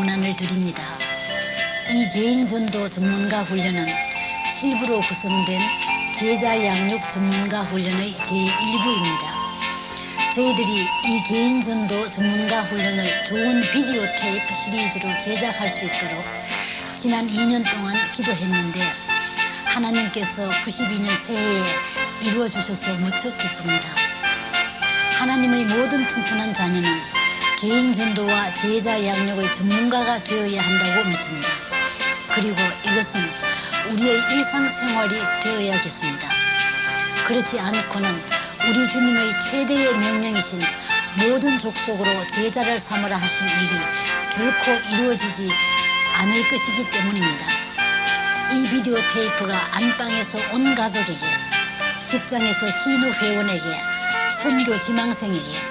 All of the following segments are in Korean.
문안을 드립니다. 이 개인전도 전문가 훈련은 실부로 구성된 제자 양육 전문가 훈련의 제1부입니다. 저희들이 이 개인전도 전문가 훈련을 좋은 비디오 테이프 시리즈로 제작할 수 있도록 지난 2년 동안 기도했는데 하나님께서 92년 새해에 이루어주셔서 무척 기쁩니다. 하나님의 모든 튼튼한 자녀는 개인전도와 제자 양육의 전문가가 되어야 한다고 믿습니다. 그리고 이것은 우리의 일상생활이 되어야겠습니다. 그렇지 않고는 우리 주님의 최대의 명령이신 모든 족속으로 제자를 삼으라 하신 일이 결코 이루어지지 않을 것이기 때문입니다. 이 비디오 테이프가 안방에서 온 가족에게, 직장에서 신우 회원에게, 선교 지망생에게,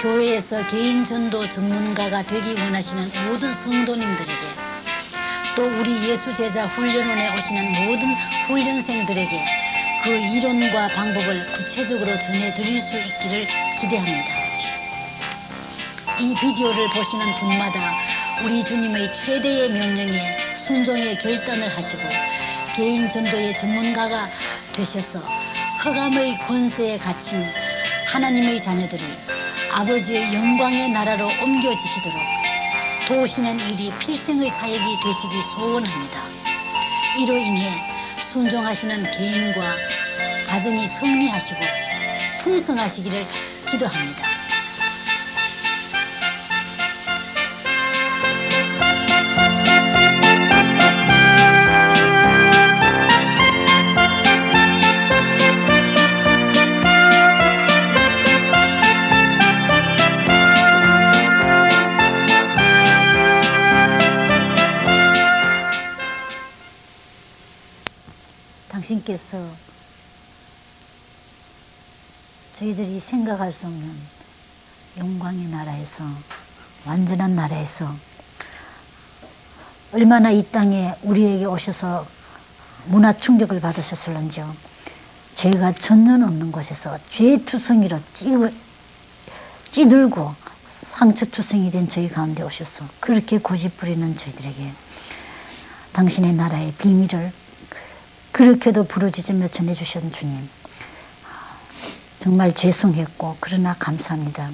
교회에서 개인 전도 전문가가 되기 원하시는 모든 성도님들에게, 또 우리 예수제자 훈련원에 오시는 모든 훈련생들에게 그 이론과 방법을 구체적으로 전해드릴 수 있기를 기대합니다. 이 비디오를 보시는 분마다 우리 주님의 최대의 명령에 순종의 결단을 하시고 개인 전도의 전문가가 되셔서 흑암의 권세에 갇힌 하나님의 자녀들이 아버지의 영광의 나라로 옮겨지시도록 도우시는 일이 필생의 사역이 되시기 소원합니다. 이로 인해 순종하시는 개인과 가정이 승리하시고 풍성하시기를 기도합니다. 당신께서 저희들이 생각할 수 없는 영광의 나라에서, 완전한 나라에서 얼마나 이 땅에 우리에게 오셔서 문화 충격을 받으셨을런지요. 죄가 전혀 없는 곳에서 죄투성이로 찌들고 상처투성이 된 저희 가운데 오셔서 그렇게 고집부리는 저희들에게 당신의 나라의 비밀을 그렇게도 부르짖으며 전해주신 주님, 정말 죄송했고 그러나 감사합니다.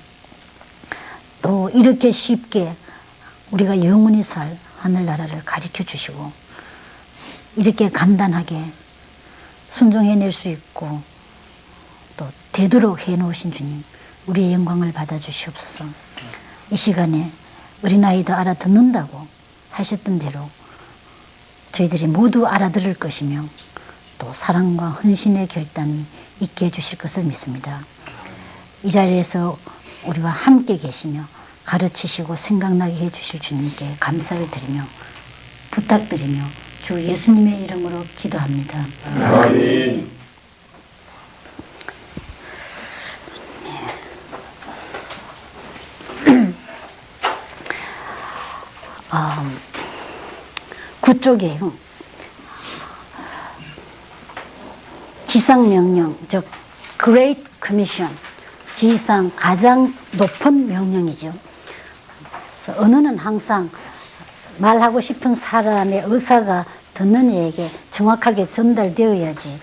또 이렇게 쉽게 우리가 영원히 살 하늘나라를 가르쳐 주시고 이렇게 간단하게 순종해낼 수 있고 또 되도록 해놓으신 주님, 우리의 영광을 받아주시옵소서. 이 시간에 어린아이도 알아듣는다고 하셨던 대로 저희들이 모두 알아들을 것이며 또 사랑과 헌신의 결단이 있게 해주실 것을 믿습니다. 이 자리에서 우리와 함께 계시며 가르치시고 생각나게 해주실 주님께 감사를 드리며 부탁드리며 주 예수님의 이름으로 기도합니다. 아멘. 그쪽에 지상명령, 즉 Great Commission, 지상 가장 높은 명령이죠. 언어는 항상 말하고 싶은 사람의 의사가 듣는 이에게 정확하게 전달되어야지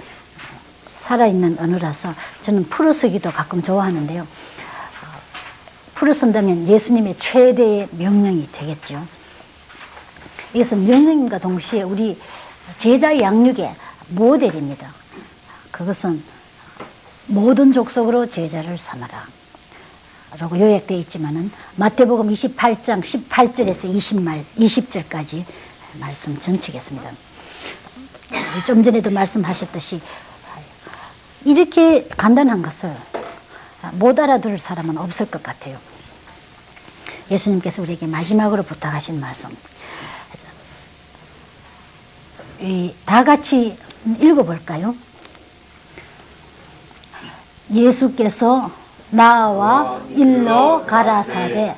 살아있는 언어라서 저는 풀어 쓰기도 가끔 좋아하는데요. 풀어 쓴다면 예수님의 최대의 명령이 되겠죠. 이것은 명령과 동시에 우리 제자 양육의 모델입니다. 그것은 모든 족속으로 제자를 삼아라 라고 요약되어 있지만은 마태복음 28장 18절에서 20절까지 말씀 전치겠습니다. 좀 전에도 말씀하셨듯이 이렇게 간단한 것을 못 알아들을 사람은 없을 것 같아요. 예수님께서 우리에게 마지막으로 부탁하신 말씀, 다 같이 읽어볼까요? 예수께서 나와 일러 가라사대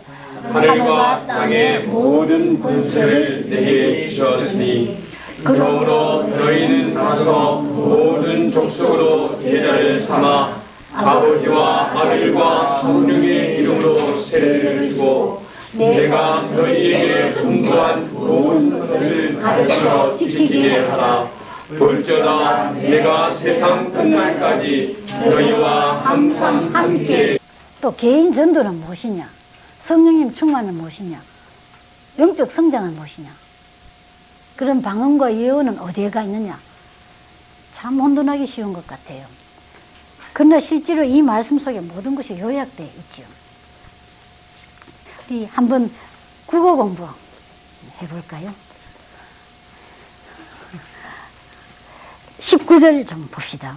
하늘과 땅의 모든 권세를 내게 주셨으니 그러므로 너희는 가서 모든 족속으로 제자를 삼아 아버지와 아들과 성령의 이름으로 세례를 주고 내가 너희에게 분부한 모든 것을 가르쳐 지키게 하라. 볼지어다 내가 세상 끝날까지 너희와 항상 함께. 또 개인 전도는 무엇이냐? 성령님 충만은 무엇이냐? 영적 성장은 무엇이냐? 그런 방언과 예언은 어디에가 있느냐? 참 혼돈하기 쉬운 것 같아요. 그러나 실제로 이 말씀 속에 모든 것이 요약되어 있지요. 우리 한번 국어 공부 해볼까요? 19절 좀 봅시다.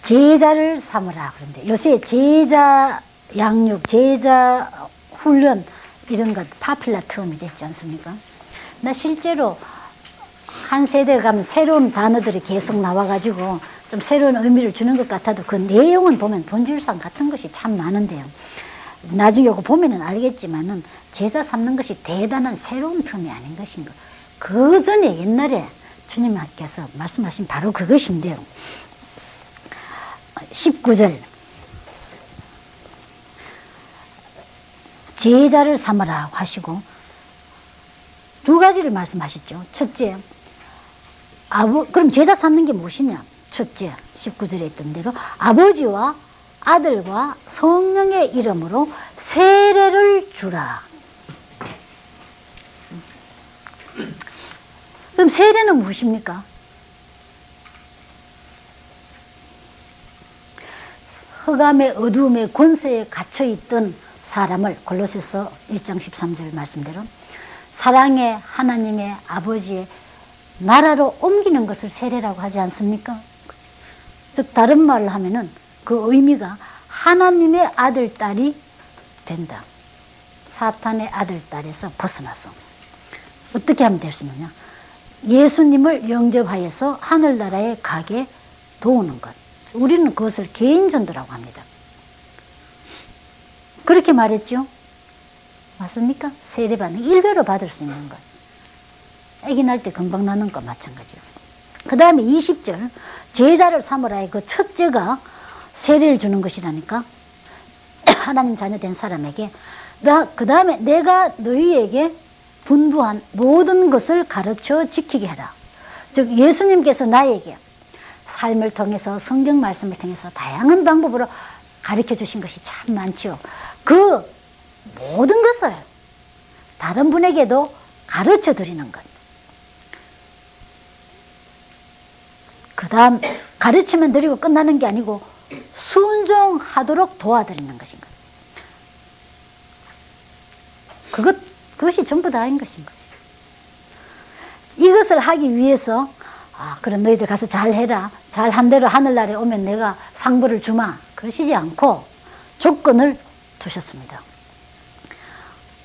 제자를 삼으라. 그런데 요새 제자 양육, 제자 훈련 이런 것 파필라 텀이 됐지 않습니까? 나 실제로 한 세대 가면 새로운 단어들이 계속 나와가지고 좀 새로운 의미를 주는 것 같아도 그 내용은 보면 본질상 같은 것이 참 많은데요. 나중에 이거 보면은 알겠지만은 제자 삼는 것이 대단한 새로운 텀이 아닌 것인가. 그 전에 옛날에 주님께서 말씀하신 바로 그것인데요. 19절 제자를 삼으라 하시고 두 가지를 말씀하셨죠. 첫째, 그럼 제자 삼는 게 무엇이냐? 첫째, 19절에 있던 대로 아버지와 아들과 성령의 이름으로 세례를 주라. 그럼 세례는 무엇입니까? 흑암의 어두움의 권세에 갇혀있던 사람을 골로새서 1장 13절 말씀대로 사랑의 하나님의 아버지의 나라로 옮기는 것을 세례라고 하지 않습니까? 즉 다른 말을 하면은 그 의미가 하나님의 아들, 딸이 된다. 사탄의 아들, 딸에서 벗어나서 어떻게 하면 될 수 있느냐? 예수님을 영접하여서 하늘나라에 가게 도우는 것. 우리는 그것을 개인전도라고 합니다. 그렇게 말했죠? 맞습니까? 세례받는 일배로 받을 수 있는 것. 아기 날 때 금방 나는 것 마찬가지예요. 그 다음에 20절 제자를 삼으라의 그 첫째가 세례를 주는 것이라니까. 하나님 자녀 된 사람에게 그 다음에 내가 너희에게 분부한 모든 것을 가르쳐 지키게 해라. 즉 예수님께서 나에게 삶을 통해서 성경 말씀을 통해서 다양한 방법으로 가르쳐 주신 것이 참 많죠. 그 모든 것을 다른 분에게도 가르쳐 드리는 것. 그 다음 가르치면 드리고 끝나는 게 아니고 순종하도록 도와드리는 것인 것. 그것이 전부 다인 것인 것. 이것을 하기 위해서 그럼 너희들 가서 잘해라. 잘한 대로 하늘나라에 오면 내가 상부를 주마. 그러시지 않고 조건을 두셨습니다.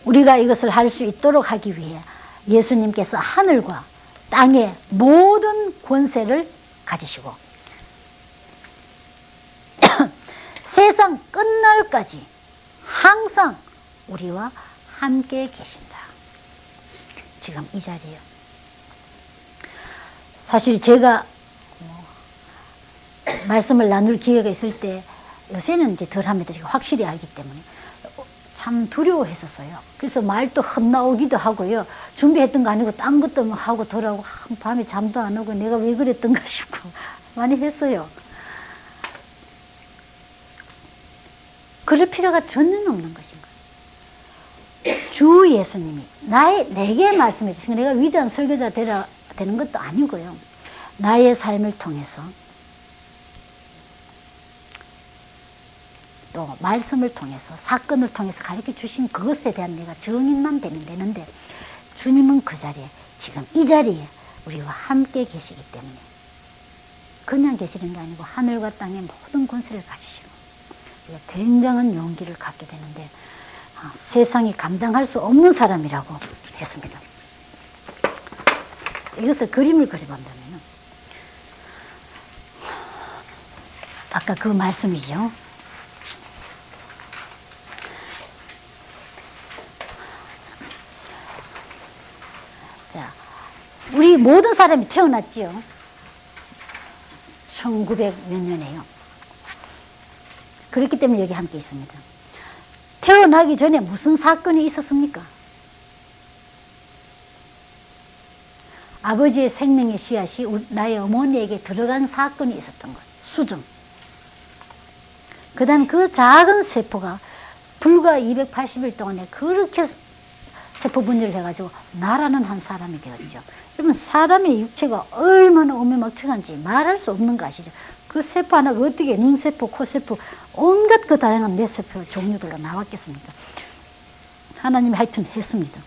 우리가 이것을 할 수 있도록 하기 위해 예수님께서 하늘과 땅의 모든 권세를 가지시고 세상 끝날까지 항상 우리와 함께 계신다. 지금 이 자리에요. 사실 제가 말씀을 나눌 기회가 있을 때 요새는 이제 덜 합니다. 지금 확실히 알기 때문에 참 두려워했었어요. 그래서 말도 헛나오기도 하고요. 준비했던 거 아니고 딴 것도 하고 돌아오고 밤에 잠도 안 오고 내가 왜 그랬던가 싶고 많이 했어요. 그럴 필요가 전혀 없는 것인가. 주 예수님이 내게 말씀해 주신 내가 위대한 설교자 되는 것도 아니고요. 나의 삶을 통해서 또 말씀을 통해서 사건을 통해서 가르쳐 주신 그것에 대한 내가 증인만 되면 되는데 주님은 그 자리에 지금 이 자리에 우리와 함께 계시기 때문에 그냥 계시는 게 아니고 하늘과 땅의 모든 권세를 가지시고 우리가 굉장한 용기를 갖게 되는데 세상이 감당할 수 없는 사람이라고 했습니다. 이것을 그림을 그려본다면 아까 그 말씀이죠. 자, 우리 모든 사람이 태어났지요. 1900 몇 년에요. 그렇기 때문에 여기 함께 있습니다. 태어나기 전에 무슨 사건이 있었습니까? 아버지의 생명의 씨앗이 나의 어머니에게 들어간 사건이 있었던 것. 수정. 그 다음 그 작은 세포가 불과 280일 동안에 그렇게 세포 분열을 해가지고 나라는 한 사람이 되었죠. 여러분, 사람의 육체가 얼마나 오매막측한지 말할 수 없는 거 아시죠? 그 세포 하나가 어떻게 눈세포, 코세포, 온갖 그 다양한 뇌세포 종류들로 나왔겠습니까? 하나님이 하여튼 했습니다.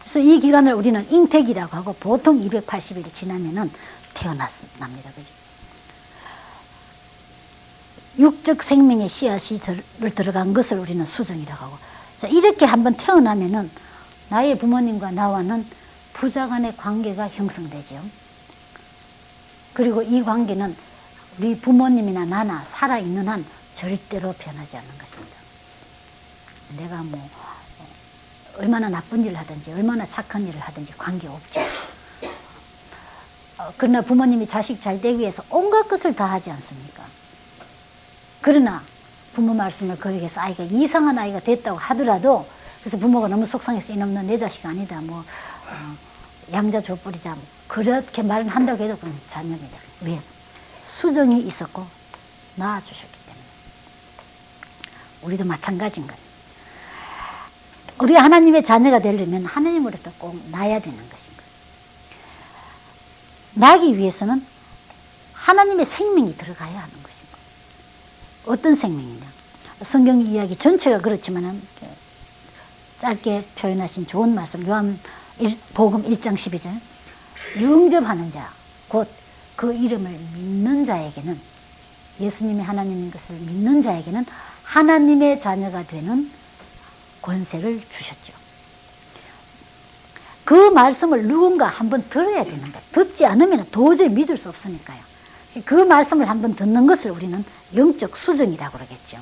그래서 이 기간을 우리는 잉태기라고 하고 보통 280일이 지나면은 태어납니다. 그죠? 육적 생명의 씨앗이 들어간 것을 우리는 수정이라고 하고, 자, 이렇게 한번 태어나면은 나의 부모님과 나와는 부자간의 관계가 형성되죠. 그리고 이 관계는 우리 부모님이나 나나 살아있는 한 절대로 변하지 않는 것입니다. 내가 뭐 얼마나 나쁜 일을 하든지 얼마나 착한 일을 하든지 관계없죠. 그러나 부모님이 자식 잘 되기 위해서 온갖 것을 다 하지 않습니까? 그러나 부모 말씀을 거역해서 아이가 이상한 아이가 됐다고 하더라도, 그래서 부모가 너무 속상해서 이놈은 내 자식 아니다, 뭐 양자 족벌이자, 뭐 그렇게 말을 한다고 해도 그건 자녀입니다. 왜? 수정이 있었고 낳아주셨기 때문에. 우리도 마찬가지인 거예요. 우리가 하나님의 자녀가 되려면 하나님으로부터 꼭 낳아야 되는 것입니다. 낳기 위해서는 하나님의 생명이 들어가야 하는 것입니다. 어떤 생명이냐? 성경 이야기 전체가 그렇지만은 짧게 표현하신 좋은 말씀, 요한 복음 1장 12절. 영접하는 자, 곧 그 이름을 믿는 자에게는, 예수님이 하나님인 것을 믿는 자에게는 하나님의 자녀가 되는 권세를 주셨죠. 그 말씀을 누군가 한번 들어야 되는 거예요. 듣지 않으면 도저히 믿을 수 없으니까요. 그 말씀을 한번 듣는 것을 우리는 영적 수정이라고 그러겠죠.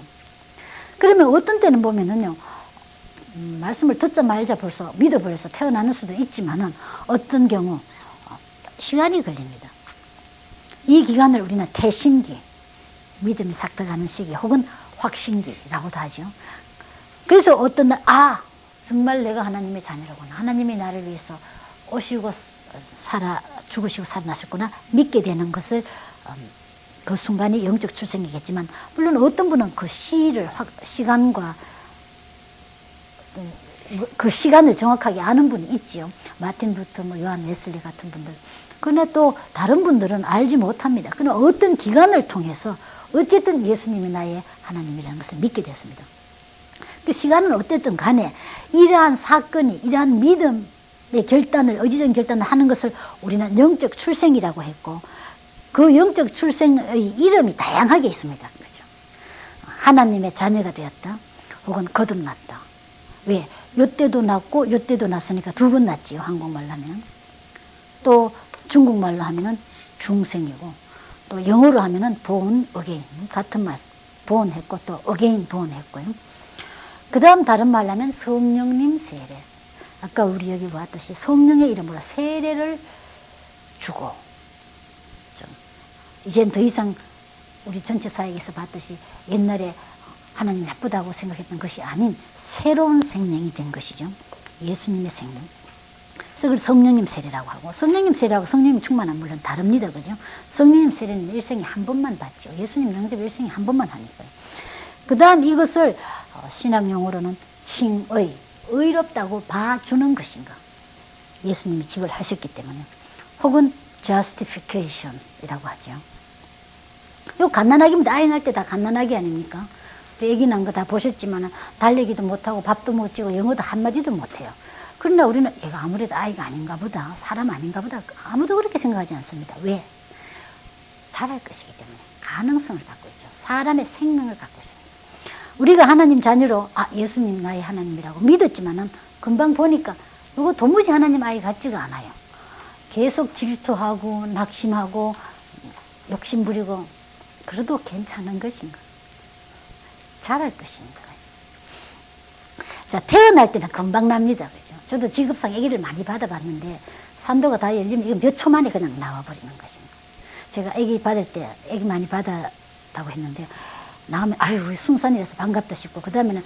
그러면 어떤 때는 보면은요, 말씀을 듣자 말자 벌써 믿어버려서 태어나는 수도 있지만은 어떤 경우 시간이 걸립니다. 이 기간을 우리는 태신기, 믿음이 싹 들어가는 시기, 혹은 확신기라고도 하죠. 그래서 어떤 날, 정말 내가 하나님의 자녀로구나, 하나님이 나를 위해서 오시고 죽으시고 살아나셨구나 믿게 되는 것을, 그 순간이 영적 출생이겠지만, 물론 어떤 분은 그 시간과 그 시간을 정확하게 아는 분이 있지요. 마틴 루터, 요한 웨슬리 같은 분들. 그러나 또 다른 분들은 알지 못합니다. 그러나 어떤 기간을 통해서 어쨌든 예수님이 나의 하나님이라는 것을 믿게 됐습니다. 그 시간은 어쨌든 간에 이러한 사건이, 이러한 믿음의 결단을, 의지적인 결단을 하는 것을 우리는 영적 출생이라고 했고, 그 영적 출생의 이름이 다양하게 있습니다. 그죠? 하나님의 자녀가 되었다, 혹은 거듭났다. 왜? 요때도 낳고 요때도 낳았으니까 두 번 낳지요, 한국말로 하면. 또 중국말로 하면은 중생이고, 또 영어로 하면은 born again, 같은 말, born 했고 또 again born 했고요. 그 다음 다른 말로 하면 성령님 세례. 아까 우리 여기 보았듯이 성령의 이름으로 세례를 주고, 이젠 더 이상 우리 전체 사역에서 봤듯이 옛날에 하나님 나쁘다고 생각했던 것이 아닌 새로운 생명이 된 것이죠. 예수님의 생명. 그래서 그걸 성령님 세례라고 하고, 성령님 세례하고 성령님 충만은 물론 다릅니다. 그죠? 성령님 세례는 일생에 한 번만 받죠. 예수님 영접 일생에 한 번만 하니까요. 그 다음 이것을 신학용어로는 칭의, 의롭다고 봐주는 것인가. 예수님이 집을 하셨기 때문에. 혹은 justification이라고 하죠. 요 갓난아기입니다. 아이 낳을 때 다 갓난아기 아닙니까? 애기 낳은 거 다 보셨지만 달리기도 못하고 밥도 못 지고 영어도 한마디도 못해요. 그러나 우리는 얘가 아무래도 아이가 아닌가 보다, 사람 아닌가 보다, 아무도 그렇게 생각하지 않습니다. 왜? 잘할 것이기 때문에. 가능성을 갖고 있죠. 사람의 생명을 갖고 있습니다. 우리가 하나님 자녀로 예수님 나의 하나님이라고 믿었지만은 금방 보니까 이거 도무지 하나님 아이 같지가 않아요. 계속 질투하고 낙심하고 욕심부리고, 그래도 괜찮은 것인가? 잘할 것인가? 자, 태어날 때는 금방 납니다. 그죠? 저도 직업상 아기를 많이 받아봤는데, 산도가 다 열리면 이거 몇 초 만에 그냥 나와버리는 것입니다. 제가 아기 받을 때, 아기 많이 받았다고 했는데, 나오면 아유 우리 숭산이라서 반갑다 싶고 그 다음에는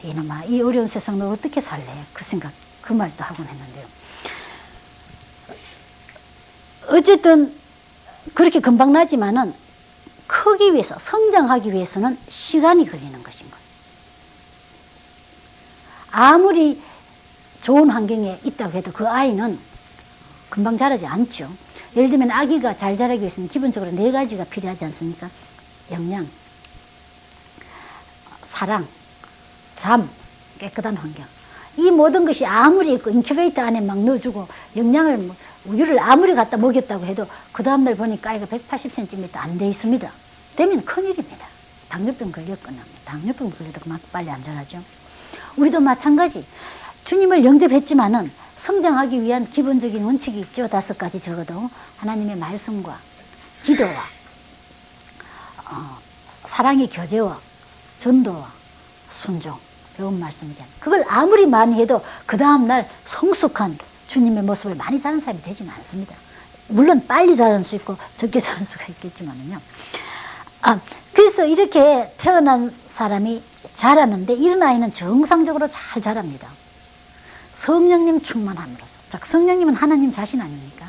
이놈아 이 어려운 세상 너 어떻게 살래? 그 생각 그 말도 하곤 했는데요. 어쨌든 그렇게 금방 나지만은 크기 위해서 성장하기 위해서는 시간이 걸리는 것인 거예요. 아무리 좋은 환경에 있다고 해도 그 아이는 금방 자라지 않죠. 예를 들면 아기가 잘 자라기 위해서는 기본적으로 4가지가 필요하지 않습니까? 영양, 사랑, 잠, 깨끗한 환경. 이 모든 것이 아무리 그 인큐베이터 안에 막 넣어주고 영양을 우유를 아무리 갖다 먹였다고 해도 그 다음날 보니까 아이가 180cm 안 돼 있습니다. 되면 큰일입니다. 당뇨병 걸렸거나 당뇨병 걸려도 그만 빨리 안 자라죠. 우리도 마찬가지. 주님을 영접했지만은 성장하기 위한 기본적인 원칙이 있죠. 5가지 적어도 하나님의 말씀과 기도와 사랑의 교제와 전도와 순종 이런 말씀이잖아요. 그걸 아무리 많이 해도 그 다음날 성숙한 주님의 모습을 많이 자란 사람이 되지는 않습니다. 물론 빨리 자랄 수 있고 적게 자랄 수가 있겠지만은요. 그래서 이렇게 태어난 사람이 자라는데 이런 아이는 정상적으로 잘 자랍니다. 성령님 충만함으로써. 성령님은 하나님 자신 아닙니까?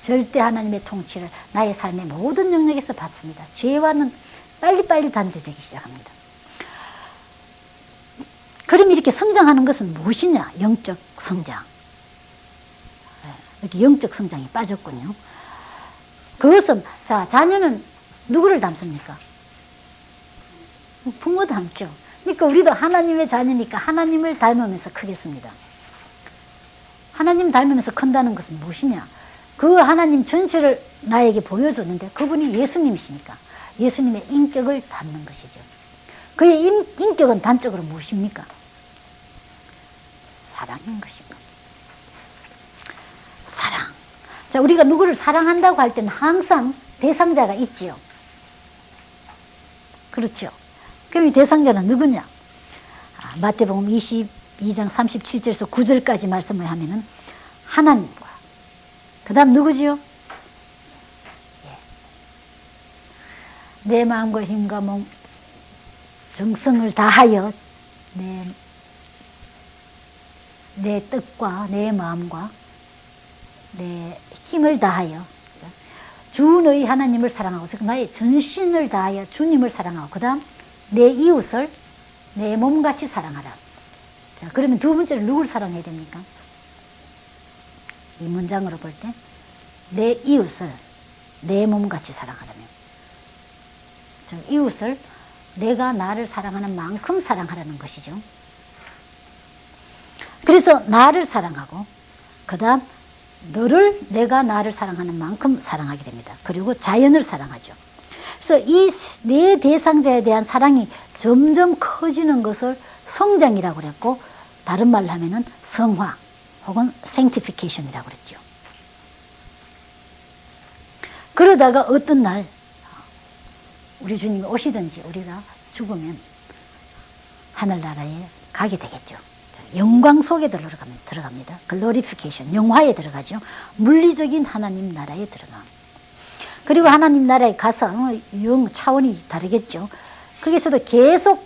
절대 하나님의 통치를 나의 삶의 모든 영역에서 받습니다. 죄와는 빨리빨리 단절되기 시작합니다. 그럼 이렇게 성장하는 것은 무엇이냐? 영적 성장. 이렇게 영적 성장이 빠졌군요. 그것은 자녀는 누구를 닮습니까? 부모 닮죠. 그러니까 우리도 하나님의 자녀니까 하나님을 닮으면서 크겠습니다. 하나님 닮으면서 큰다는 것은 무엇이냐? 그 하나님 전체를 나에게 보여줬는데 그분이 예수님이시니까 예수님의 인격을 닮는 것이죠. 그의 인격은 단적으로 무엇입니까? 사랑인 것입니다. 사랑. 자, 우리가 누구를 사랑한다고 할 때는 항상 대상자가 있지요. 그렇죠. 그럼 이 대상자는 누구냐? 마태복음 22장 37절에서 9절까지 말씀을 하면은 하나님과 그 다음 누구지요? 내 마음과 힘과 몸 정성을 다하여 내 뜻과 내 마음과 내 힘을 다하여 주 너희 하나님을 사랑하고 즉 나의 전신을 다하여 주님을 사랑하고 그 다음 내 이웃을 내 몸같이 사랑하라. 자, 그러면 두 번째로 누구를 사랑해야 됩니까? 이 문장으로 볼 때 내 이웃을 내 몸같이 사랑하라면 즉 이웃을 내가 나를 사랑하는 만큼 사랑하라는 것이죠. 그래서 나를 사랑하고 그 다음 너를 내가 나를 사랑하는 만큼 사랑하게 됩니다. 그리고 자연을 사랑하죠. 그래서 이 네 대상자에 대한 사랑이 점점 커지는 것을 성장이라고 그랬고 다른 말로 하면은 성화 혹은 sanctification이라고 그랬죠. 그러다가 어떤 날 우리 주님이 오시든지 우리가 죽으면 하늘나라에 가게 되겠죠. 영광 속에 들어갑니다. 글로리피케이션, 영화에 들어가죠. 물리적인 하나님 나라에 들어갑니다. 그리고 하나님 나라에 가서 영 차원이 다르겠죠. 거기서도 계속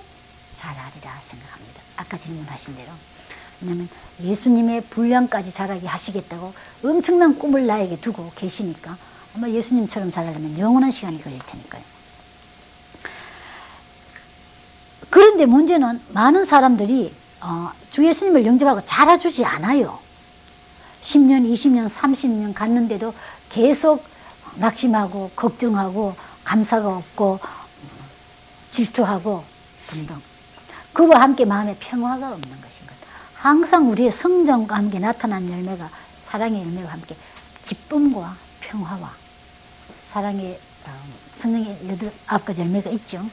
자라리라 생각합니다. 아까 질문하신 대로. 왜냐하면 예수님의 분량까지 자라게 하시겠다고 엄청난 꿈을 나에게 두고 계시니까 아마 예수님처럼 자라려면 영원한 시간이 걸릴 테니까요. 그런데 문제는 많은 사람들이 주 예수님을 영접하고 자라주지 않아요. 10년, 20년, 30년 갔는데도 계속 낙심하고 걱정하고 감사가 없고 질투하고 등등. 그와 함께 마음에 평화가 없는 것인 것. 항상 우리의 성장과 함께 나타난 열매가 사랑의 열매와 함께 기쁨과 평화와 사랑의 성령의 9가지 열매가 있죠.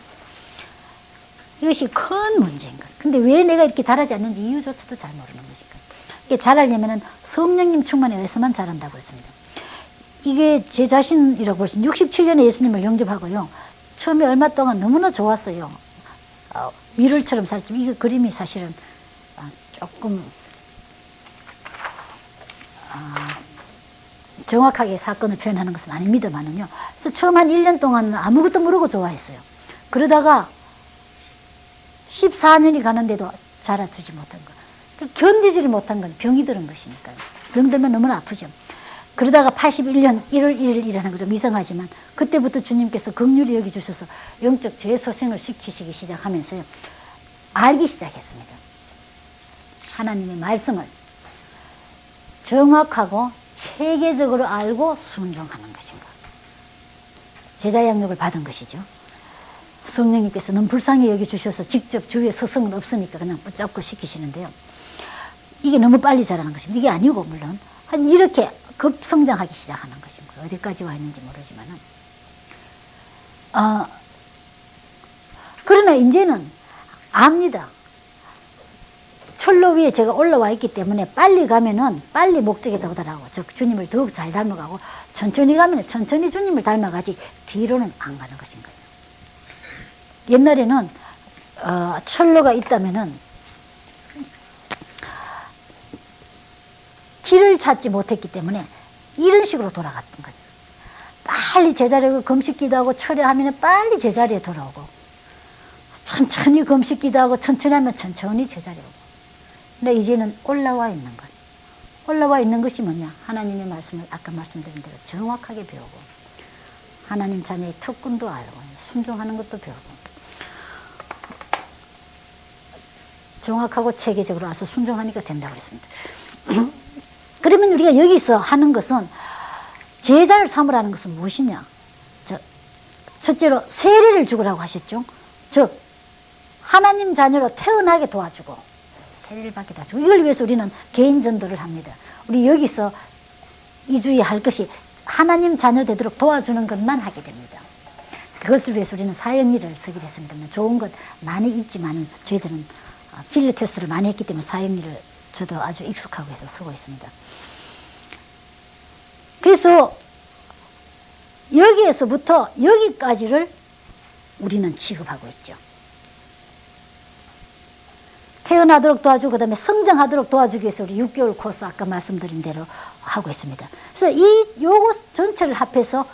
이것이 큰 문제인 것. 근데 왜 내가 이렇게 자라지 않는지 이유조차도 잘 모르는 것인가. 이게 자라려면 성령님 충만에 의해서만 자란다고 했습니다. 이게 제 자신이라고 볼 수 있는 67년에 예수님을 영접하고요. 처음에 얼마 동안 너무나 좋았어요. 미를처럼 살았지만 이 그림이 사실은 조금 정확하게 사건을 표현하는 것은 아닙니다만은요. 그래서 처음 한 1년 동안 아무것도 모르고 좋아했어요. 그러다가 14년이 가는데도 자라주지 못한 거. 견디지를 못한 건 병이 들은 것이니까요. 병 들면 너무나 아프죠. 그러다가 81년 1월 1일이라는 거 좀 이상하지만 그때부터 주님께서 긍휼히 여겨주셔서 영적 재소생을 시키시기 시작하면서요. 알기 시작했습니다. 하나님의 말씀을 정확하고 체계적으로 알고 순종하는 것인가. 제자 양육을 받은 것이죠. 성령님께서 너무 불쌍히 여겨주셔서 직접 주위에 서성은 없으니까 그냥 붙잡고 시키시는데요. 이게 너무 빨리 자라는 것입니다. 이게 아니고 물론 한 이렇게 급성장하기 시작하는 것입니다. 어디까지 와 있는지 모르지만은 그러나 이제는 압니다. 철로 위에 제가 올라와 있기 때문에 빨리 가면은 빨리 목적에 도달하고 즉 주님을 더욱 잘 닮아가고 천천히 가면 천천히 주님을 닮아가지 뒤로는 안 가는 것인 거예요. 옛날에는 철로가 있다면은 길을 찾지 못했기 때문에 이런 식으로 돌아갔던 거죠. 빨리 제자리에 금식기도 하고 철회하면 빨리 제자리에 돌아오고 천천히 금식기도 하고 천천히 하면 천천히 제자리에 오고. 근데 이제는 올라와 있는 것. 올라와 있는 것이 뭐냐? 하나님의 말씀을 아까 말씀드린 대로 정확하게 배우고 하나님 자녀의 특권도 알고 순종하는 것도 배우고 정확하고 체계적으로 와서 순종하니까 된다고 그랬습니다. 그러면 우리가 여기서 하는 것은 제자를 삼으라는 것은 무엇이냐? 첫째로 세례를 주라고 하셨죠. 즉 하나님 자녀로 태어나게 도와주고 세례를 받게 도와주고 이걸 위해서 우리는 개인 전도를 합니다. 우리 여기서 이 주에 할 것이 하나님 자녀 되도록 도와주는 것만 하게 됩니다. 그것을 위해서 우리는 사역일을 쓰게 됐습니다. 좋은 것 많이 있지만 저희들은 필리테스트를 많이 했기 때문에 사역일을 저도 아주 익숙하고 해서 쓰고 있습니다. 그래서 여기에서부터 여기까지를 우리는 취급하고 있죠. 태어나도록 도와주고 그 다음에 성장하도록 도와주기 위해서 우리 6개월 코스 아까 말씀드린 대로 하고 있습니다. 그래서 요거 전체를 합해서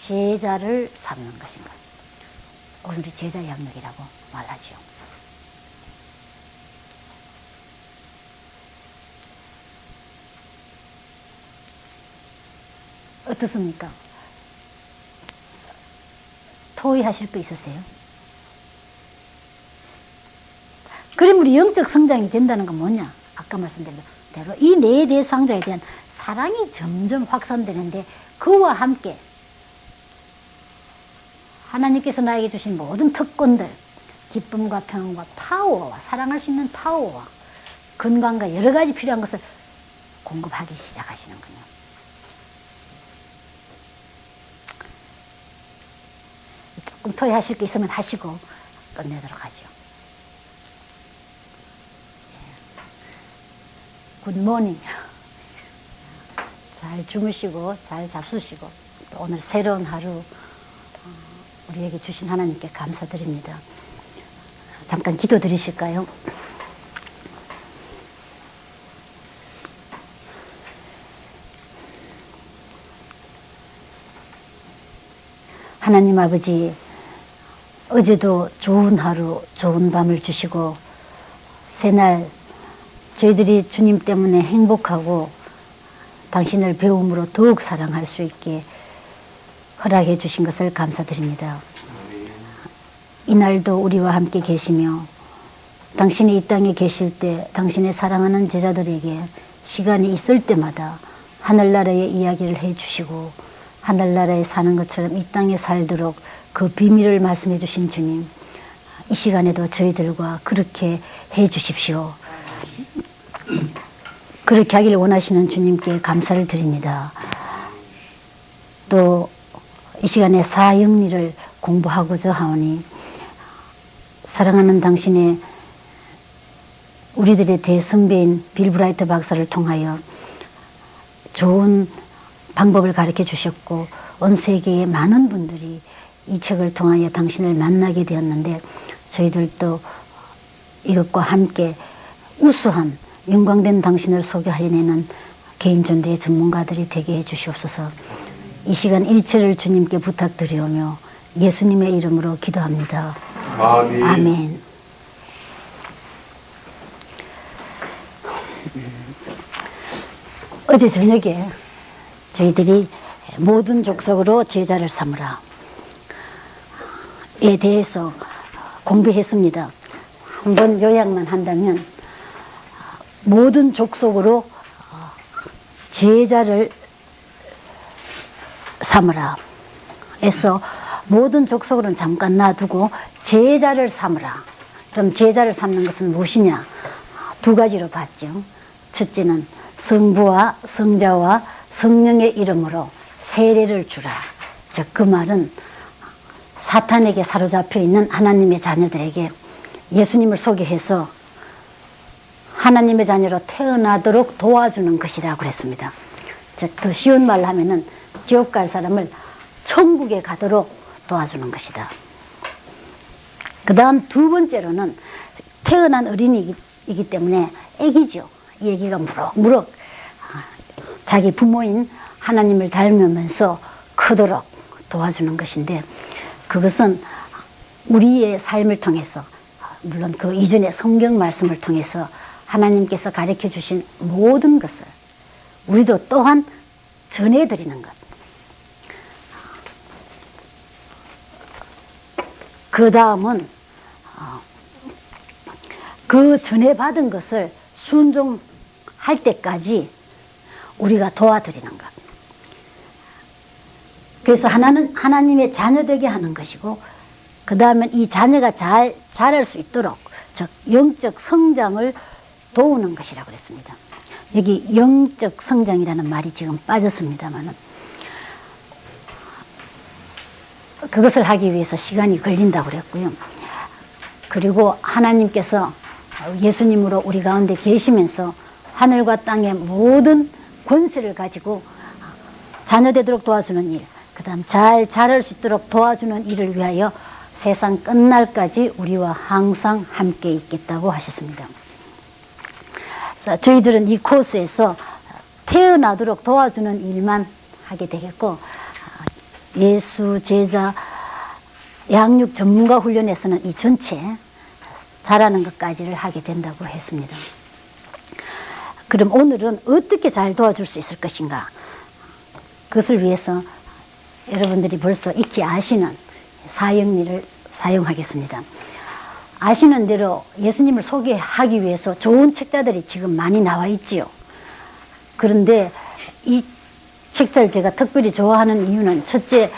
제자를 삼는 것인가. 오늘 우리 제자 양육이라고 말하죠. 어떻습니까? 토의하실 거 있으세요? 그럼 우리 영적 성장이 된다는 건 뭐냐? 아까 말씀드린 대로 이 네 대상자에 대한 사랑이 점점 확산되는데 그와 함께 하나님께서 나에게 주신 모든 특권들, 기쁨과 평안과 파워와 사랑할 수 있는 파워와 건강과 여러 가지 필요한 것을 공급하기 시작하시는군요. 조금 토의하실 게 있으면 하시고 끝내도록 하죠. 굿모닝. 잘 주무시고 잘 잡수시고 또 오늘 새로운 하루 우리에게 주신 하나님께 감사드립니다. 잠깐 기도 드리실까요? 하나님 아버지, 어제도 좋은 하루, 좋은 밤을 주시고 새날 저희들이 주님 때문에 행복하고 당신을 배움으로 더욱 사랑할 수 있게 허락해 주신 것을 감사드립니다. 이날도 우리와 함께 계시며 당신이 이 땅에 계실 때 당신의 사랑하는 제자들에게 시간이 있을 때마다 하늘나라의 이야기를 해주시고 하늘나라에 사는 것처럼 이 땅에 살도록 그 비밀을 말씀해 주신 주님, 이 시간에도 저희들과 그렇게 해 주십시오. 그렇게 하기를 원하시는 주님께 감사를 드립니다. 또 이 시간에 사형리를 공부하고자 하오니 사랑하는 당신의 우리들의 대선배인 빌 브라이트 박사를 통하여 좋은 방법을 가르쳐 주셨고 온 세계의 많은 분들이 이 책을 통하여 당신을 만나게 되었는데 저희들도 이것과 함께 우수한 영광된 당신을 소개하려내는 개인전도의 전문가들이 되게 해 주시옵소서. 이 시간 일체를 주님께 부탁드리오며 예수님의 이름으로 기도합니다. 아멘. 아멘. 어제 저녁에 저희들이 모든 족속으로 제자를 삼으라 에 대해서 공부했습니다. 한번 요약만 한다면 모든 족속으로 제자를 삼으라 해서 모든 족속으로는 잠깐 놔두고 제자를 삼으라. 그럼 제자를 삼는 것은 무엇이냐? 두 가지로 봤죠. 첫째는 성부와 성자와 성령의 이름으로 세례를 주라. 즉 그 말은 사탄에게 사로잡혀 있는 하나님의 자녀들에게 예수님을 소개해서 하나님의 자녀로 태어나도록 도와주는 것이라고 그랬습니다. 즉 더 쉬운 말로 하면은 지옥 갈 사람을 천국에 가도록 도와주는 것이다. 그 다음 두 번째로는 태어난 어린이이기 때문에 애기죠. 이 애기가 무럭무럭 자기 부모인 하나님을 닮으면서 크도록 도와주는 것인데, 그것은 우리의 삶을 통해서, 물론 그 이전의 성경 말씀을 통해서 하나님께서 가르쳐 주신 모든 것을 우리도 또한 전해드리는 것. 그 다음은 그 전해받은 것을 순종할 때까지 우리가 도와드리는 것. 그래서 하나는 하나님의 자녀되게 하는 것이고, 그 다음에 이 자녀가 자랄 수 있도록, 즉 영적 성장을 도우는 것이라고 그랬습니다. 여기 영적 성장이라는 말이 지금 빠졌습니다만은, 그것을 하기 위해서 시간이 걸린다고 그랬고요. 그리고 하나님께서 예수님으로 우리 가운데 계시면서 하늘과 땅의 모든 권세를 가지고 자녀되도록 도와주는 일, 그 다음 잘 자랄 수 있도록 도와주는 일을 위하여 세상 끝날까지 우리와 항상 함께 있겠다고 하셨습니다. 그래서 저희들은 이 코스에서 태어나도록 도와주는 일만 하게 되겠고, 예수 제자 양육 전문가 훈련에서는 이 전체 잘하는 것까지를 하게 된다고 했습니다. 그럼 오늘은 어떻게 잘 도와줄 수 있을 것인가? 그것을 위해서 여러분들이 벌써 익히 아시는 사형리를 사용하겠습니다. 아시는 대로 예수님을 소개하기 위해서 좋은 책자들이 지금 많이 나와 있지요. 그런데 이 책자를 제가 특별히 좋아하는 이유는, 첫째,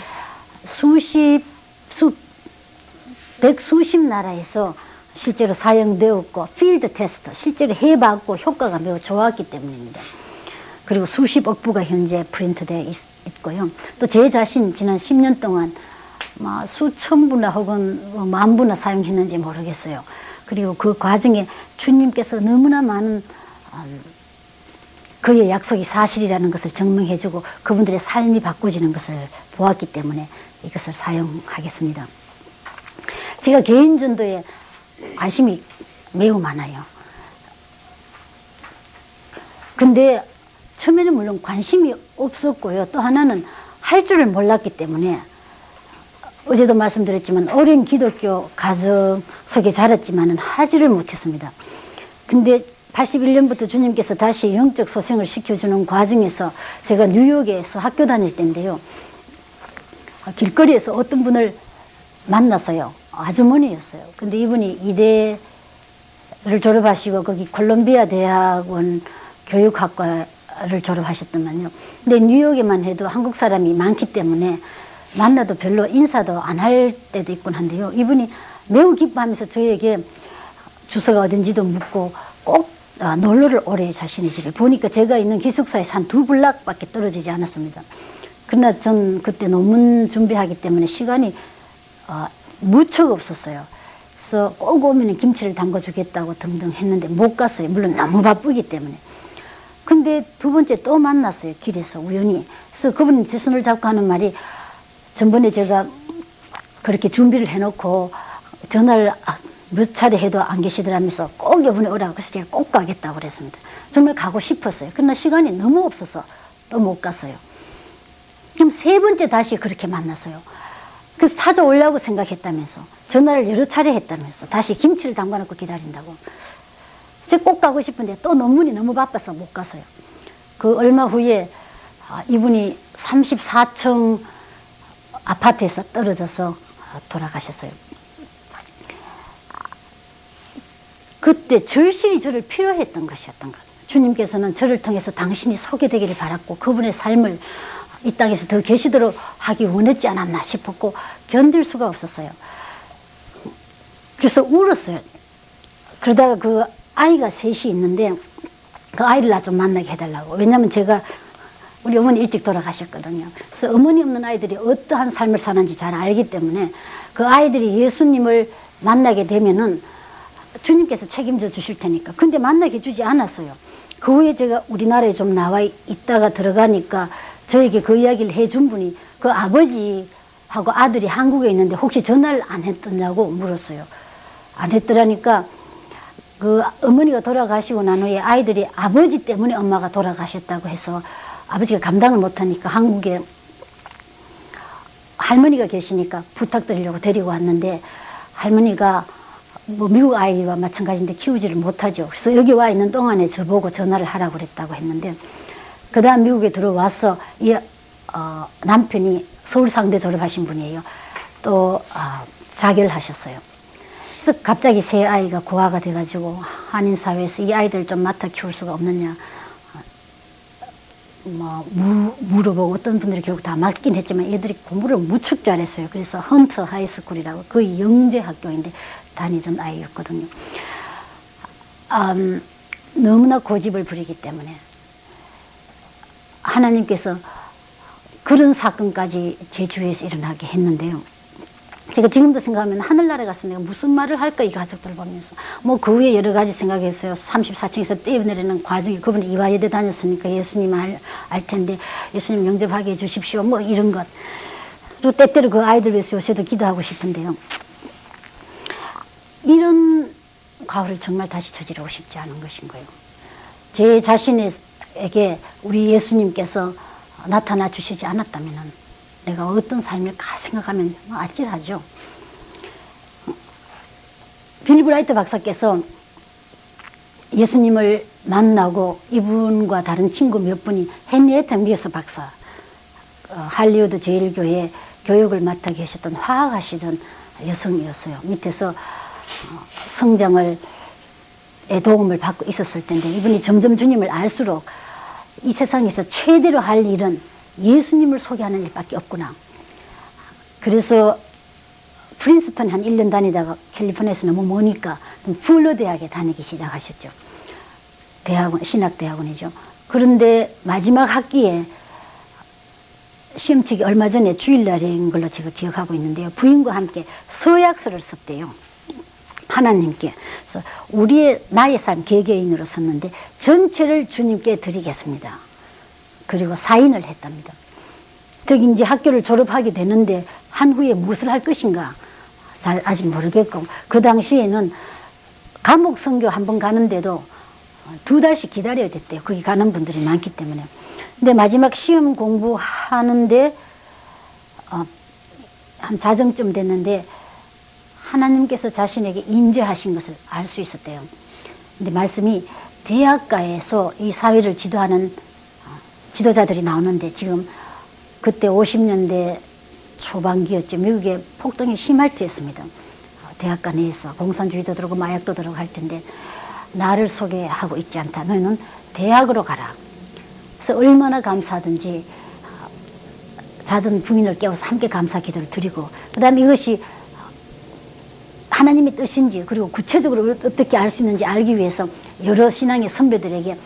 백수십 나라에서 실제로 사용되었고, 필드 테스트, 실제로 해봤고 효과가 매우 좋았기 때문입니다. 그리고 수십억 부가 현재 프린트되어 있고요. 또 제 자신 지난 10년 동안 수천 부나 혹은 만 부나 사용했는지 모르겠어요. 그리고 그 과정에 주님께서 너무나 많은 그의 약속이 사실이라는 것을 증명해주고 그분들의 삶이 바꿔지는 것을 보았기 때문에 이것을 사용하겠습니다. 제가 개인 전도에 관심이 매우 많아요. 근데 처음에는 물론 관심이 없었고요. 또 하나는 할 줄을 몰랐기 때문에, 어제도 말씀드렸지만 어린 기독교 가정 속에 자랐지만은 하지를 못했습니다. 근데 81년부터 주님께서 다시 영적 소생을 시켜주는 과정에서 제가 뉴욕에서 학교 다닐 때인데요. 길거리에서 어떤 분을 만났어요. 아주머니였어요. 근데 이분이 이대를 졸업하시고 거기 콜롬비아 대학원 교육학과를 졸업하셨더만요. 근데 뉴욕에만 해도 한국 사람이 많기 때문에 만나도 별로 인사도 안 할 때도 있곤 한데요. 이분이 매우 기뻐하면서 저에게 주소가 어딘지도 묻고 꼭 놀러를 오래 자신의 집에, 보니까 제가 있는 기숙사에서 한 2블락밖에 떨어지지 않았습니다. 그러나 전 그때 논문 준비하기 때문에 시간이 무척 없었어요. 그래서 꼭 오면 김치를 담궈주겠다고 등등 했는데 못 갔어요. 물론 너무 바쁘기 때문에. 근데 두 번째 또 만났어요. 길에서 우연히. 그래서 그분이 제 손을 잡고 하는 말이, 전번에 제가 그렇게 준비를 해놓고 전화를 몇 차례 해도 안 계시더라면서 꼭 이번에 오라고, 그래서 제가 꼭 가겠다고 그랬습니다. 정말 가고 싶었어요. 그러나 시간이 너무 없어서 또 못 갔어요. 그럼 세 번째 다시 그렇게 만났어요. 그래서 찾아오려고 생각했다면서. 전화를 여러 차례 했다면서 다시 김치를 담가놓고 기다린다고. 제가 꼭 가고 싶은데 또 논문이 너무 바빠서 못 갔어요. 그 얼마 후에 이분이 34층 아파트에서 떨어져서 돌아가셨어요. 그때 절실히 저를 필요했던 것이었던 것. 주님께서는 저를 통해서 당신이 소개되기를 바랐고 그분의 삶을 이 땅에서 더 계시도록 하기 원했지 않았나 싶었고 견딜 수가 없었어요. 그래서 울었어요. 그러다가 그 아이가 셋이 있는데 그 아이를 나 좀 만나게 해달라고. 왜냐면 제가 우리 어머니 일찍 돌아가셨거든요. 그래서 어머니 없는 아이들이 어떠한 삶을 사는지 잘 알기 때문에 그 아이들이 예수님을 만나게 되면은 주님께서 책임져 주실 테니까. 근데 만나게 주지 않았어요. 그 후에 제가 우리나라에 좀 나와 있다가 들어가니까 저에게 그 이야기를 해준 분이 그 아버지하고 아들이 한국에 있는데 혹시 전화를 안 했더냐고 물었어요. 안 했더라니까 그 어머니가 돌아가시고 난 후에 아이들이 아버지 때문에 엄마가 돌아가셨다고 해서 아버지가 감당을 못하니까 한국에 할머니가 계시니까 부탁드리려고 데리고 왔는데 할머니가 뭐 미국 아이와 마찬가지인데 키우지를 못하죠. 그래서 여기 와 있는 동안에 저보고 전화를 하라고 그랬다고 했는데 그 다음 미국에 들어와서 이 남편이 서울상대 졸업하신 분이에요. 또 자결하셨어요. 그래서 갑자기 새 아이가 고아가 돼가지고 한인사회에서 이 아이들 좀 맡아 키울 수가 없느냐 뭐 물어보고 어떤 분들이 결국 다 맡긴 했지만 얘들이 공부를 무척 잘했어요. 그래서 헌터 하이스쿨이라고 거의 영재 학교인데 다니던 아이였거든요. 너무나 고집을 부리기 때문에 하나님께서 그런 사건까지 제 주위에서 일어나게 했는데요. 제가 지금도 생각하면 하늘나라 가서 내가 무슨 말을 할까 이 가족들 보면서 뭐 그 후에 여러 가지 생각했어요. 34층에서 뛰어내리는 과정이 그분이 이화여대 다녔으니까 예수님 알 텐데 예수님 영접하게 해주십시오 뭐 이런 것. 그리고 때때로 그 아이들 위해서 요새도 기도하고 싶은데요. 이런 과오를 정말 다시 저지르고 싶지 않은 것인 거예요. 제 자신에게 우리 예수님께서 나타나 주시지 않았다면 내가 어떤 삶일까 생각하면 아찔하죠. 빌 브라이트 박사께서 예수님을 만나고 이분과 다른 친구 몇 분이 헨리에타 미어스 박사, 할리우드 제일교회 교육을 맡아 계셨던 화학하시던 여성이었어요. 밑에서 성장을 도움을 받고 있었을 텐데 이분이 점점 주님을 알수록 이 세상에서 최대로 할 일은 예수님을 소개하는 일밖에 없구나. 그래서 프린스턴 한 1년 다니다가 캘리포니아에서 너무 머니까 풀러 대학에 다니기 시작하셨죠. 대학원, 신학대학원이죠. 그런데 마지막 학기에 시험치기 얼마 전에 주일날인 걸로 제가 기억하고 있는데요. 부인과 함께 서약서를 썼대요. 하나님께. 그래서 나의 삶 개개인으로 썼는데 전체를 주님께 드리겠습니다. 그리고 사인을 했답니다. 저기 이제 학교를 졸업하게 되는데 한 후에 무엇을 할 것인가 잘 아직 모르겠고 그 당시에는 감옥 선교 한번 가는데도 2달씩 기다려야 됐대요. 거기 가는 분들이 많기 때문에. 근데 마지막 시험 공부하는데 한 자정쯤 됐는데 하나님께서 자신에게 인재하신 것을 알 수 있었대요. 근데 말씀이 대학가에서 이 사회를 지도하는 지도자들이 나오는데 지금 그때 50년대 초반기였죠. 미국에 폭동이 심할 때였습니다. 대학가 내에서 공산주의도 들어오고 마약도 들어오고 할 텐데 나를 소개하고 있지 않다. 너희는 대학으로 가라. 그래서 얼마나 감사하든지 자던 부인을 깨워서 함께 감사 기도를 드리고 그 다음에 이것이 하나님의 뜻인지 그리고 구체적으로 어떻게 알 수 있는지 알기 위해서 여러 신앙의 선배들에게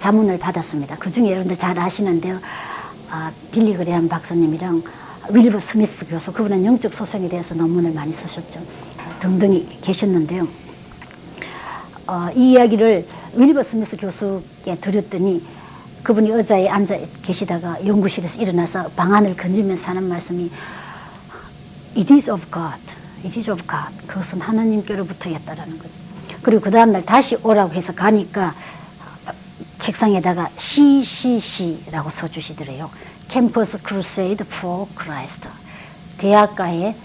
자문을 받았습니다. 그 중에 여러분들 잘 아시는데요. 빌리 그레함 박사님이랑 윌버 스미스 교수, 그분은 영적 소생에 대해서 논문을 많이 쓰셨죠. 등등이 계셨는데요. 이 이야기를 윌버 스미스 교수께 드렸더니 그분이 의자에 앉아 계시다가 연구실에서 일어나서 방안을 건지면서 하는 말씀이 It is of God. It is of God. 그것은 하나님께로부터였다라는 거죠. 그리고 그 다음날 다시 오라고 해서 가니까 책상에다가 CCC라고 써주시더래요. 캠퍼스 크루세이드 for 크라이스트. 대학가의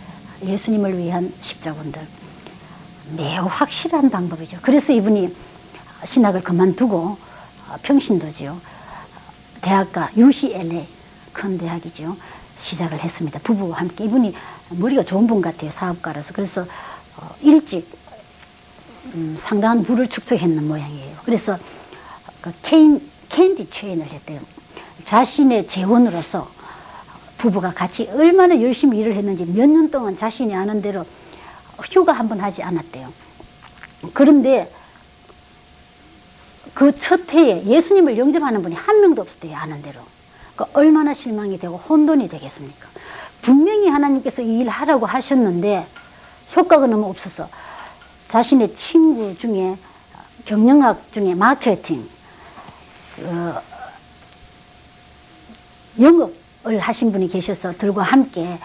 예수님을 위한 십자군들. 매우 확실한 방법이죠. 그래서 이분이 신학을 그만두고 평신도지요. 대학가 UCLA 큰 대학이죠. 시작을 했습니다. 부부와 함께. 이분이 머리가 좋은 분 같아요. 사업가라서. 그래서 일찍 상당한 부를 축적했는 모양이에요. 그래서 그 캔디 체인을 했대요. 자신의 재원으로서 부부가 같이 얼마나 열심히 일을 했는지 몇 년 동안 자신이 아는 대로 휴가 한 번 하지 않았대요. 그런데 그 첫 해에 예수님을 영접하는 분이 한 명도 없었대요. 아는 대로. 그러니까 얼마나 실망이 되고 혼돈이 되겠습니까? 분명히 하나님께서 이 일을 하라고 하셨는데 효과가 너무 없어서 자신의 친구 중에 경영학 중에 마케팅 영업을 하신 분이 계셔서 들과 함께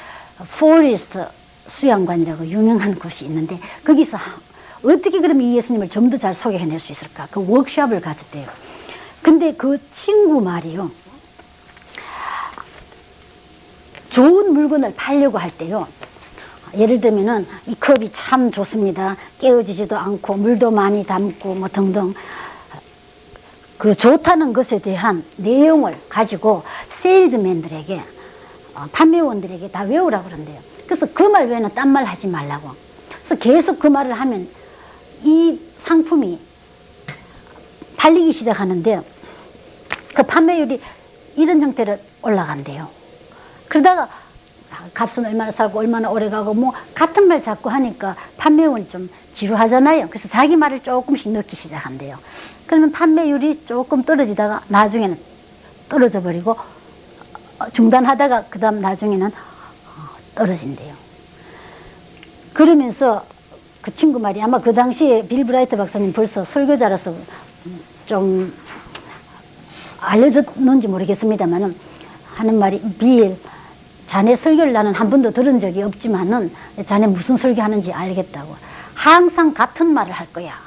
포레스트 수양관이라고 유명한 곳이 있는데 거기서 어떻게 그러면 이 예수님을 좀 더 잘 소개해낼 수 있을까? 그 워크숍을 가졌대요. 근데 그 친구 말이요. 좋은 물건을 팔려고 할 때요. 예를 들면은 이 컵이 참 좋습니다. 깨어지지도 않고 물도 많이 담고 뭐 등등 그 좋다는 것에 대한 내용을 가지고 세일즈맨들에게 판매원들에게 다 외우라고 그런대요. 그래서 그 말 외에는 딴 말 하지 말라고. 그래서 계속 그 말을 하면 이 상품이 팔리기 시작하는데 그 판매율이 이런 형태로 올라간대요. 그러다가 값은 얼마나 살고 얼마나 오래 가고 뭐 같은 말 자꾸 하니까 판매원이 좀 지루하잖아요. 그래서 자기 말을 조금씩 넣기 시작한대요. 그러면 판매율이 조금 떨어지다가 나중에는 떨어져 버리고 중단하다가 그 다음 나중에는 떨어진대요. 그러면서 그 친구 말이 아마 그 당시에 빌 브라이트 박사님 벌써 설교자라서 좀 알려졌는지 모르겠습니다만은 하는 말이 빌 자네 설교를 나는 한 번도 들은 적이 없지만은 자네 무슨 설교하는지 알겠다고. 항상 같은 말을 할 거야.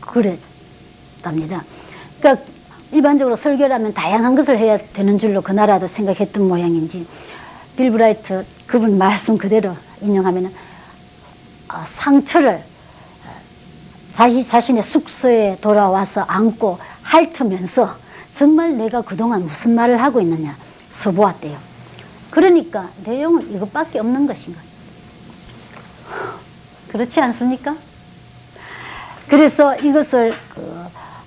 그랬답니다. 그러니까 일반적으로 설교라면 다양한 것을 해야 되는 줄로 그 나라도 생각했던 모양인지 빌 브라이트 그분 말씀 그대로 인용하면은 상처를 자신의 숙소에 돌아와서 안고 핥으면서 정말 내가 그동안 무슨 말을 하고 있느냐 서보았대요. 그러니까 내용은 이것밖에 없는 것인가. 그렇지 않습니까? 그래서 이것을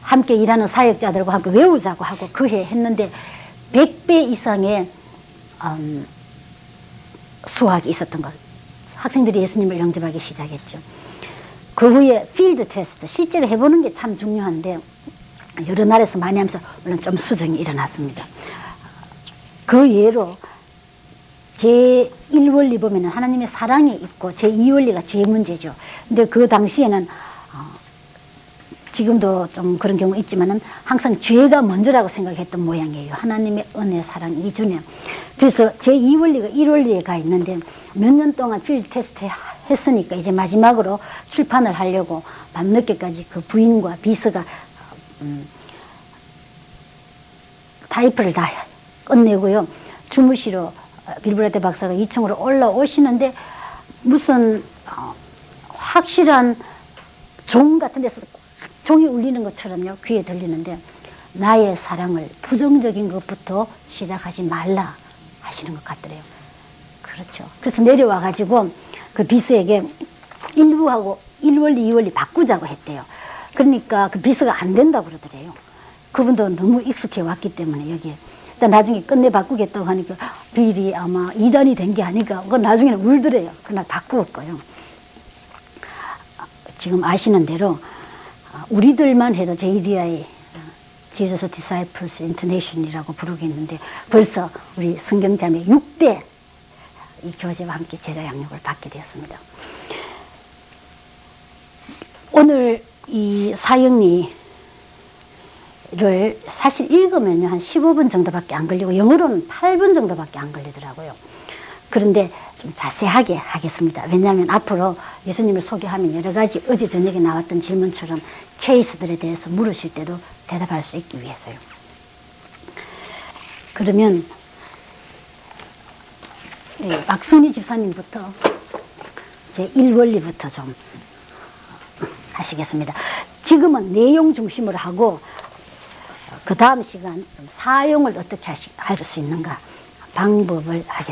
함께 일하는 사역자들과 함께 외우자고 하고 그해 했는데 100배 이상의 수확이 있었던 것. 학생들이 예수님을 영접하기 시작했죠. 그 후에 필드 테스트, 실제로 해보는 게 참 중요한데 여러 나라에서 많이 하면서 물론 좀 수정이 일어났습니다. 그 예로 제1원리 보면 하나님의 사랑이 있고 제2원리가 죄 문제죠. 근데 그 당시에는 지금도 좀 그런 경우 있지만은 항상 죄가 먼저라고 생각했던 모양이에요. 하나님의 은혜, 사랑 이전에. 그래서 제2원리가 1원리에 가 있는데 몇 년 동안 필드 테스트 했으니까 이제 마지막으로 출판을 하려고 밤늦게까지 그 부인과 비서가 타이프를 다 끝내고요. 주무시러 빌 브라이트 박사가 2층으로 올라오시는데 무슨 확실한 종 같은 데서 종이 울리는 것처럼요. 귀에 들리는데 나의 사랑을 부정적인 것부터 시작하지 말라 하시는 것 같더래요. 그렇죠. 그래서 내려와 가지고 그 비서에게 1부하고 1원리 2원리 바꾸자고 했대요. 그러니까 그 비서가 안 된다고 그러더래요. 그분도 너무 익숙해 왔기 때문에 여기에. 나중에 끝내 바꾸겠다고 하니까 빌이 아마 이단이 된 게 아니까 그건 나중에는 울더래요. 그날 바꾸었 거요. 지금 아시는 대로 우리들만 해도 JDI Jesus Disciples Internation이라고 부르겠는데 벌써 우리 성경자매 6대 이 교재와 함께 제자 양육을 받게 되었습니다. 오늘 이 사형리를 사실 읽으면 한 15분 정도밖에 안 걸리고 영어로는 8분 정도밖에 안 걸리더라고요. 그런데 좀 자세하게 하겠습니다. 왜냐하면 앞으로 예수님을 소개하면 여러 가지 어제 저녁에 나왔던 질문처럼 케이스들에 대해서 물으실 때도 대답할 수 있기 위해서요. 그러면 박순희 집사님부터 이제 1원리부터 좀 하시겠습니다. 지금은 내용 중심으로 하고 그 다음 시간 사용을 어떻게 할 수 있는가 방법을 하겠습니다.